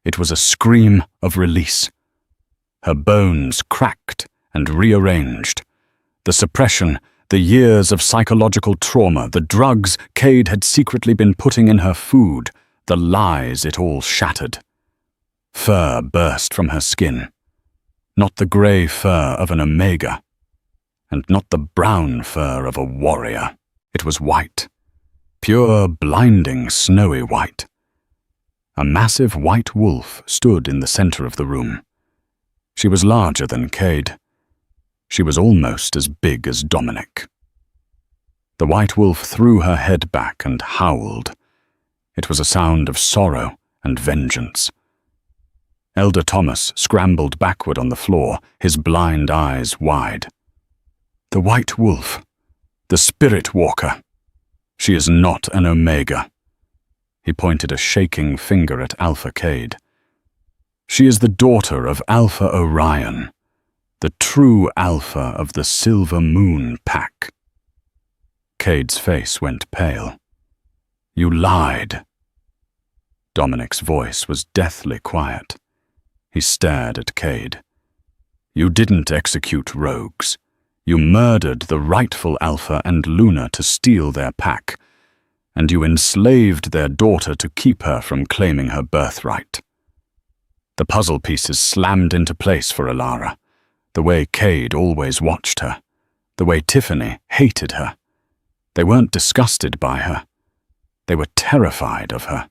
It was a scream of release. Her bones cracked and rearranged. The suppression, the years of psychological trauma, the drugs Cade had secretly been putting in her food, the lies it all shattered. Fur burst from her skin. Not the grey fur of an Omega, and not the brown fur of a warrior. It was white. Pure, blinding, snowy white. A massive white wolf stood in the center of the room. She was larger than Cade. She was almost as big as Dominic. The white wolf threw her head back and howled. It was a sound of sorrow and vengeance. Elder Thomas scrambled backward on the floor, his blind eyes wide. "The white wolf, the spirit walker. She is not an Omega." He pointed a shaking finger at Alpha Cade. "She is the daughter of Alpha Orion, the true Alpha of the Silver Moon Pack." Cade's face went pale. "You lied." Dominic's voice was deathly quiet. He stared at Cade. "You didn't execute rogues. You murdered the rightful Alpha and Luna to steal their pack, and you enslaved their daughter to keep her from claiming her birthright." The puzzle pieces slammed into place for Elara, the way Cade always watched her, the way Tiffany hated her. They weren't disgusted by her. They were terrified of her.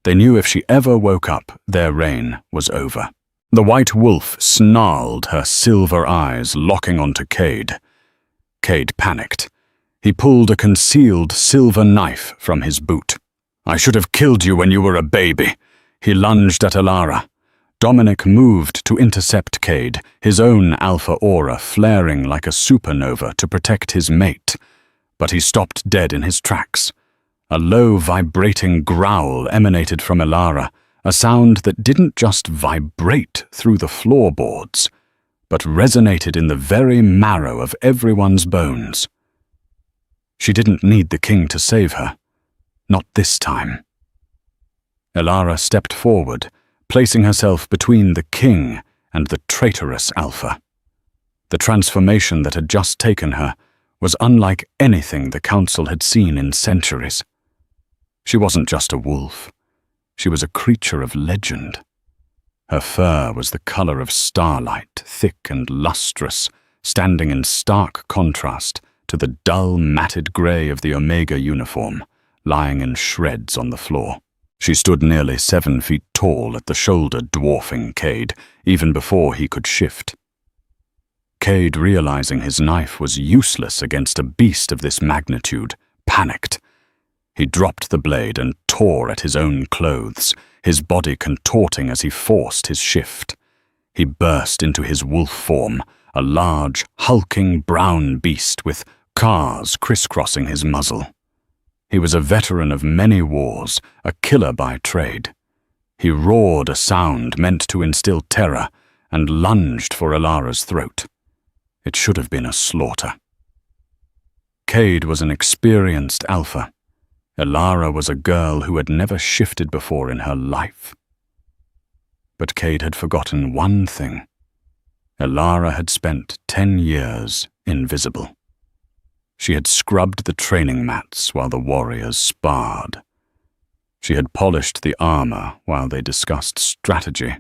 They knew if she ever woke up, their reign was over. The white wolf snarled, her silver eyes locking onto Cade. Cade panicked. He pulled a concealed silver knife from his boot. I should have killed you when you were a baby." He lunged at Alara. Dominic moved to intercept Cade, his own alpha aura flaring like a supernova to protect his mate. But he stopped dead in his tracks. A low, vibrating growl emanated from Alara, a sound that didn't just vibrate through the floorboards, but resonated in the very marrow of everyone's bones. She didn't need the king to save her. Not this time. Alara stepped forward, placing herself between the king and the traitorous Alpha. The transformation that had just taken her was unlike anything the Council had seen in centuries. She wasn't just a wolf. She was a creature of legend. Her fur was the color of starlight, thick and lustrous, standing in stark contrast to the dull, matted gray of the Omega uniform, lying in shreds on the floor. She stood nearly 7 feet tall at the shoulder, dwarfing Cade, even before he could shift. Cade, realizing his knife was useless against a beast of this magnitude, panicked. He dropped the blade and tore at his own clothes, his body contorting as he forced his shift. He burst into his wolf form, a large, hulking brown beast with cars crisscrossing his muzzle. He was a veteran of many wars, a killer by trade. He roared a sound meant to instill terror and lunged for Alara's throat. It should have been a slaughter. Cade was an experienced alpha. Alara was a girl who had never shifted before in her life. But Cade had forgotten one thing. Alara had spent 10 years invisible. She had scrubbed the training mats while the warriors sparred. She had polished the armor while they discussed strategy.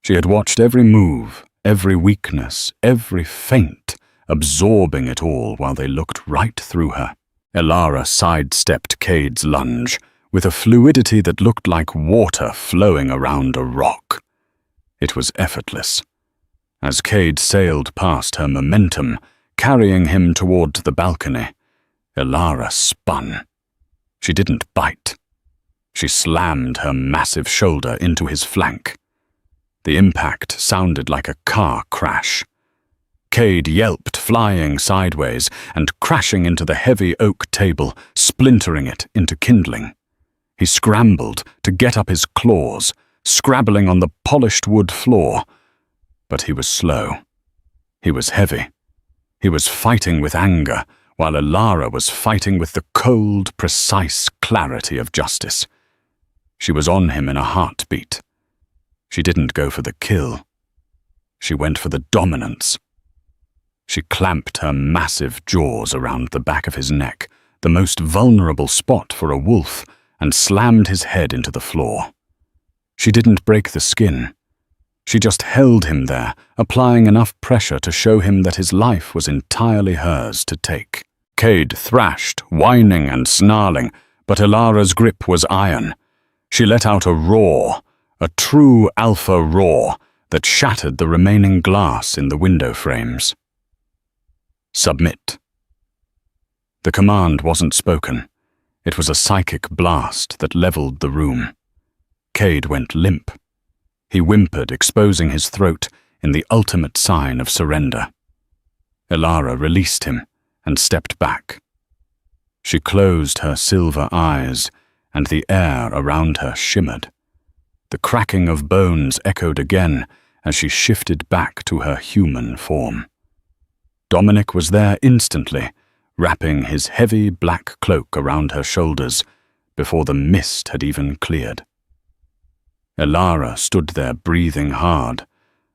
She had watched every move, every weakness, every feint, absorbing it all while they looked right through her. Alara sidestepped Cade's lunge with a fluidity that looked like water flowing around a rock. It was effortless. As Cade sailed past her momentum, carrying him toward the balcony, Alara spun. She didn't bite. She slammed her massive shoulder into his flank. The impact sounded like a car crash. Cade yelped, flying sideways and crashing into the heavy oak table, splintering it into kindling. He scrambled to get up his claws, scrabbling on the polished wood floor. But he was slow. He was heavy. He was fighting with anger, while Alara was fighting with the cold, precise clarity of justice. She was on him in a heartbeat. She didn't go for the kill. She went for the dominance. She clamped her massive jaws around the back of his neck, the most vulnerable spot for a wolf, and slammed his head into the floor. She didn't break the skin. She just held him there, applying enough pressure to show him that his life was entirely hers to take. Cade thrashed, whining and snarling, but Alara's grip was iron. She let out a roar, a true alpha roar that shattered the remaining glass in the window frames. Submit. The command wasn't spoken. It was a psychic blast that leveled the room. Cade went limp. He whimpered, exposing his throat in the ultimate sign of surrender. Alara released him and stepped back. She closed her silver eyes, and the air around her shimmered. The cracking of bones echoed again as she shifted back to her human form. Dominic was there instantly, wrapping his heavy black cloak around her shoulders before the mist had even cleared. Alara stood there breathing hard,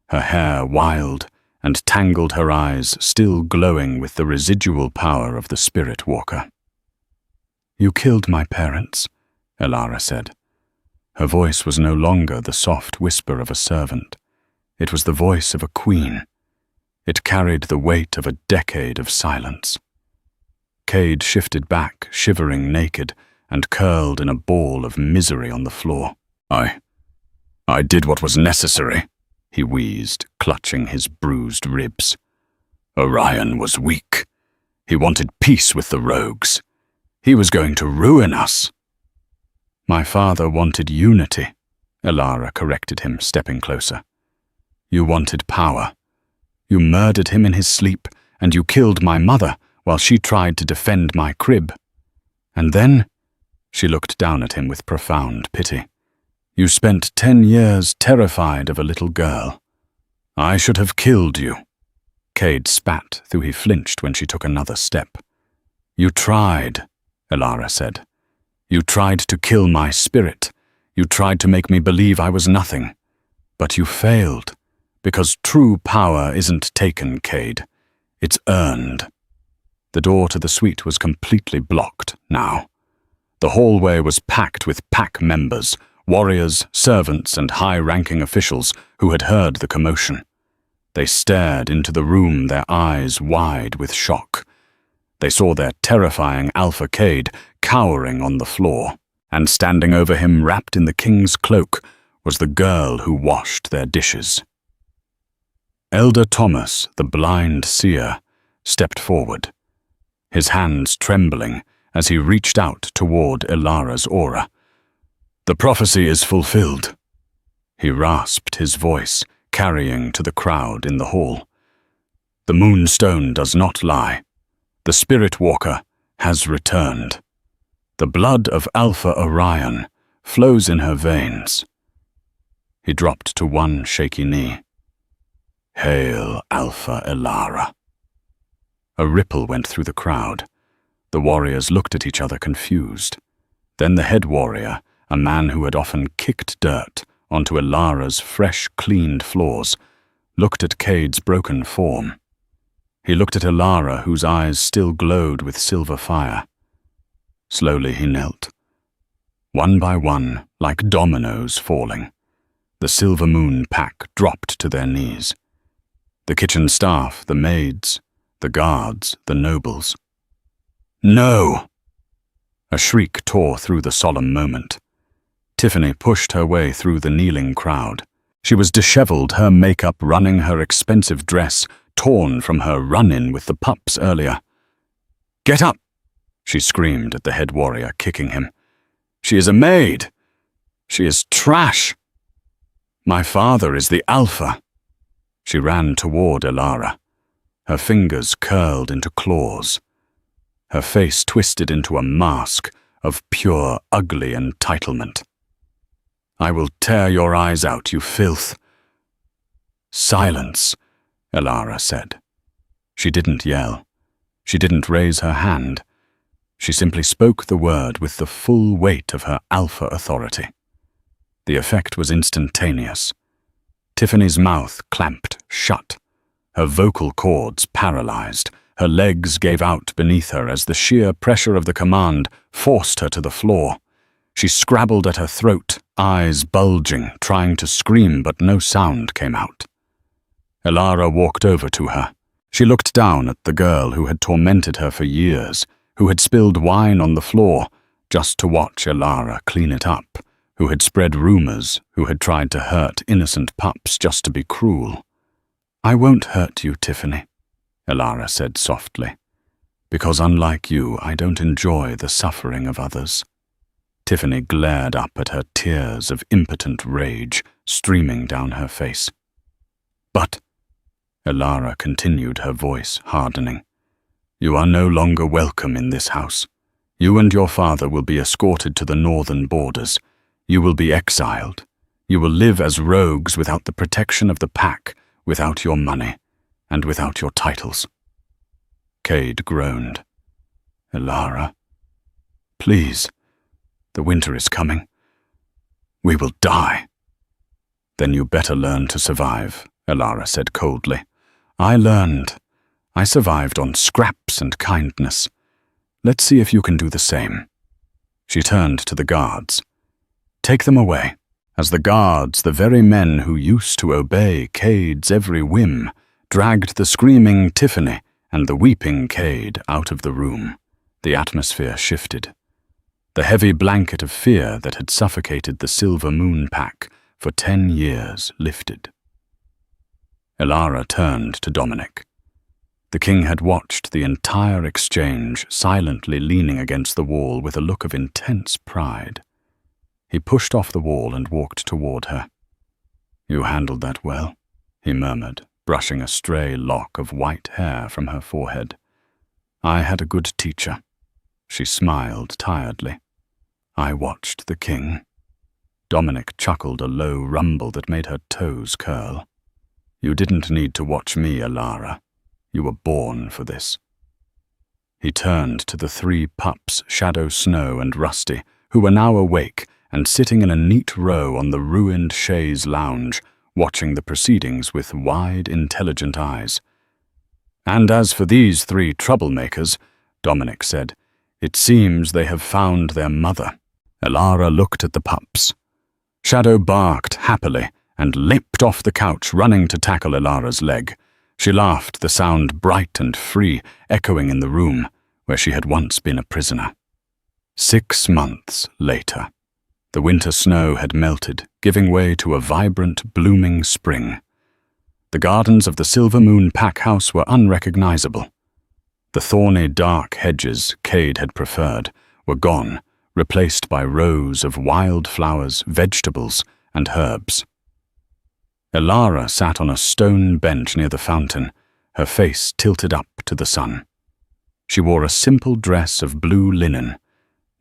her hair wild and tangled, her eyes still glowing with the residual power of the spirit walker. "You killed my parents," Alara said. Her voice was no longer the soft whisper of a servant. It was the voice of a queen. It carried the weight of a decade of silence. Cade shifted back, shivering naked, and curled in a ball of misery on the floor. I did what was necessary," he wheezed, clutching his bruised ribs. "Orion was weak. He wanted peace with the rogues. He was going to ruin us." My father wanted unity, Elara corrected him, stepping closer. You wanted power. You murdered him in his sleep, and you killed my mother while she tried to defend my crib. And then, she looked down at him with profound pity, you spent 10 years terrified of a little girl. I should have killed you. Cade spat, though he flinched when she took another step. You tried, Elara said. You tried to kill my spirit. You tried to make me believe I was nothing. But you failed, because true power isn't taken, Cade. It's earned. The door to the suite was completely blocked now. The hallway was packed with pack members, warriors, servants, and high-ranking officials who had heard the commotion. They stared into the room, their eyes wide with shock. They saw their terrifying Alpha Cade cowering on the floor, and standing over him wrapped in the king's cloak was the girl who washed their dishes. Elder Thomas, the blind seer, stepped forward, his hands trembling as he reached out toward Elara's aura. The prophecy is fulfilled. He rasped his voice, carrying to the crowd in the hall. The moonstone does not lie. The spirit walker has returned. The blood of Alpha Orion flows in her veins. He dropped to one shaky knee. Hail, Alpha Elara. A ripple went through the crowd. The warriors looked at each other confused. Then the head warrior, a man who had often kicked dirt onto Elara's fresh-cleaned floors, looked at Cade's broken form. He looked at Elara, whose eyes still glowed with silver fire. Slowly he knelt. One by one, like dominoes falling, the Silver Moon pack dropped to their knees. The kitchen staff, the maids, the guards, the nobles. No! A shriek tore through the solemn moment. Tiffany pushed her way through the kneeling crowd. She was disheveled, her makeup running her expensive dress, torn from her run-in with the pups earlier. Get up! She screamed at the head warrior, kicking him. She is a maid! She is trash! My father is the Alpha! She ran toward Elara. Her fingers curled into claws. Her face twisted into a mask of pure, ugly entitlement. I will tear your eyes out, you filth. Silence, Elara said. She didn't yell. She didn't raise her hand. She simply spoke the word with the full weight of her alpha authority. The effect was instantaneous. Tiffany's mouth clamped shut. Her vocal cords paralyzed. Her legs gave out beneath her as the sheer pressure of the command forced her to the floor. She scrabbled at her throat, eyes bulging, trying to scream, but no sound came out. Elara walked over to her. She looked down at the girl who had tormented her for years, who had spilled wine on the floor just to watch Elara clean it up, who had spread rumors, who had tried to hurt innocent pups just to be cruel. I won't hurt you, Tiffany, Elara said softly, because unlike you, I don't enjoy the suffering of others. Tiffany glared up at her, tears of impotent rage streaming down her face. But, Elara continued, her voice hardening, you are no longer welcome in this house. You and your father will be escorted to the northern borders. You will be exiled. You will live as rogues without the protection of the pack, without your money, and without your titles. Cade groaned. Elara, please. The winter is coming. We will die. Then you better learn to survive, Elara said coldly. I learned. I survived on scraps and kindness. Let's see if you can do the same. She turned to the guards. Take them away. As the guards, the very men who used to obey Cade's every whim, dragged the screaming Tiffany and the weeping Cade out of the room, the atmosphere shifted. The heavy blanket of fear that had suffocated the Silver Moon pack for 10 years lifted. Elara turned to Dominic. The king had watched the entire exchange, silently leaning against the wall with a look of intense pride. He pushed off the wall and walked toward her. "You handled that well," he murmured, brushing a stray lock of white hair from her forehead. "I had a good teacher." She smiled tiredly. "I watched the king." Dominic chuckled a low rumble that made her toes curl. "You didn't need to watch me, Alara. You were born for this." He turned to the 3 pups, Shadow, Snow, and Rusty, who were now awake and sitting in a neat row on the ruined chaise lounge, watching the proceedings with wide, intelligent eyes. "And as for these 3 troublemakers," Dominic said, "it seems they have found their mother." Alara looked at the pups. Shadow barked happily and leaped off the couch, running to tackle Alara's leg. She laughed, the sound bright and free, echoing in the room where she had once been a prisoner. 6 months later. The winter snow had melted, giving way to a vibrant, blooming spring. The gardens of the Silver Moon pack house were unrecognizable. The thorny, dark hedges Cade had preferred were gone, replaced by rows of wild flowers, vegetables, and herbs. Alara sat on a stone bench near the fountain, her face tilted up to the sun. She wore a simple dress of blue linen,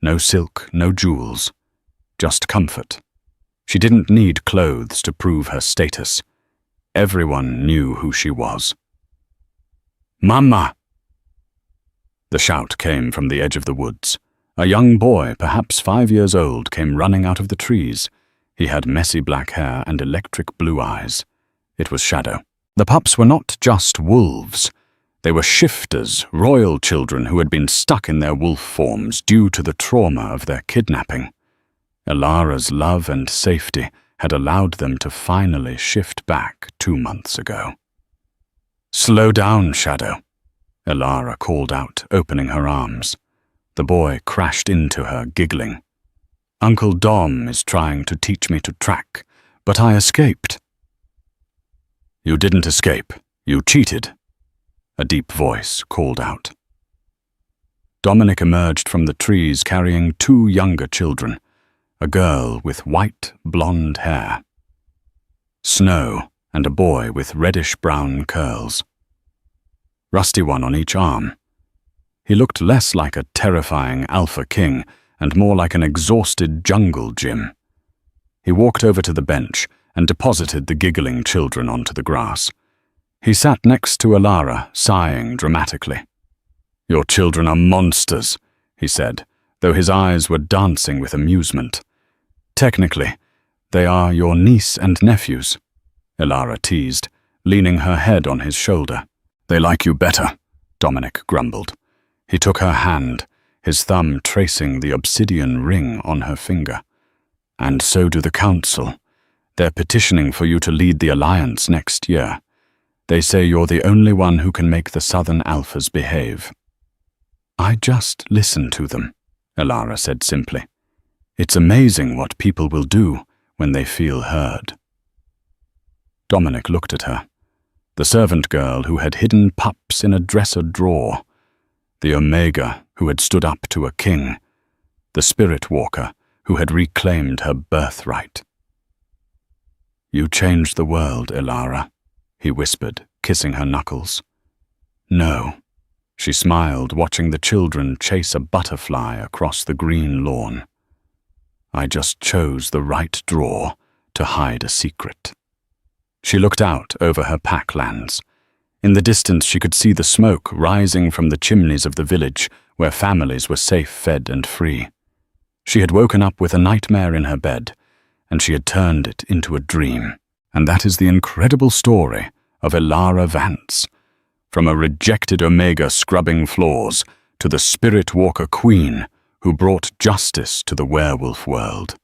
no silk, no jewels, just comfort. She didn't need clothes to prove her status. Everyone knew who she was. "Mama!" The shout came from the edge of the woods. A young boy, perhaps 5 years old, came running out of the trees. He had messy black hair and electric blue eyes. It was Shadow. The pups were not just wolves. They were shifters, royal children who had been stuck in their wolf forms due to the trauma of their kidnapping. Alara's love and safety had allowed them to finally shift back 2 months ago. "Slow down, Shadow," Alara called out, opening her arms. The boy crashed into her, giggling. "Uncle Dom is trying to teach me to track, but I escaped." "You didn't escape. You cheated," a deep voice called out. Dominic emerged from the trees carrying 2 younger children, a girl with white, blonde hair, Snow, and a boy with reddish-brown curls. Rusty one on each arm. He looked less like a terrifying alpha king and more like an exhausted jungle gym. He walked over to the bench and deposited the giggling children onto the grass. He sat next to Alara, sighing dramatically. "Your children are monsters," he said, though his eyes were dancing with amusement. "Technically, they are your niece and nephews," Alara teased, leaning her head on his shoulder. "They like you better," Dominic grumbled. He took her hand, his thumb tracing the obsidian ring on her finger. "And so do the Council. They're petitioning for you to lead the Alliance next year. They say you're the only one who can make the Southern Alphas behave." "I just listen to them," Alara said simply. "It's amazing what people will do when they feel heard." Dominic looked at her. The servant girl who had hidden Pups in a dresser drawer. The Omega who had stood up to a king. The Spirit Walker who had reclaimed her birthright. "You changed the world, Alara," he whispered, kissing her knuckles. "No." She smiled, watching the children chase a butterfly across the green lawn. "I just chose the right drawer to hide a secret." She looked out over her packlands. In the distance she could see the smoke rising from the chimneys of the village where families were safe, fed, and free. She had woken up with a nightmare in her bed, and she had turned it into a dream. And that is the incredible story of Alara Vance. From a rejected Omega scrubbing floors to the Spirit Walker Queen who brought justice to the werewolf world.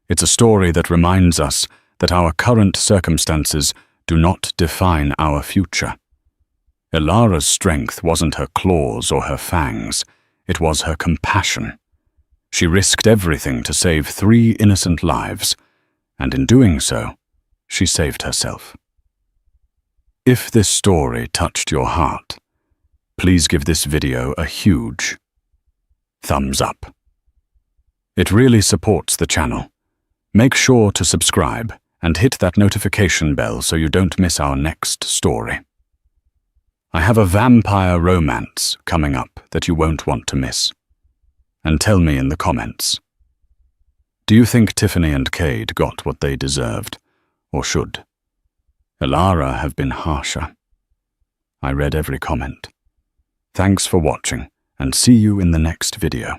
It's a story that reminds us that our current circumstances do not define our future. Alara's strength wasn't her claws or her fangs, it was her compassion. She risked everything to save 3 innocent lives, and in doing so, she saved herself. If this story touched your heart, please give this video a huge thumbs up. It really supports the channel Make sure to subscribe and hit that notification bell so you don't miss our next story. I have a vampire romance coming up that you won't want to miss. And tell me in the comments. Do you think Tiffany and Cade got what they deserved, or should Elara have been harsher? I read every comment. Thanks for watching, and see you in the next video.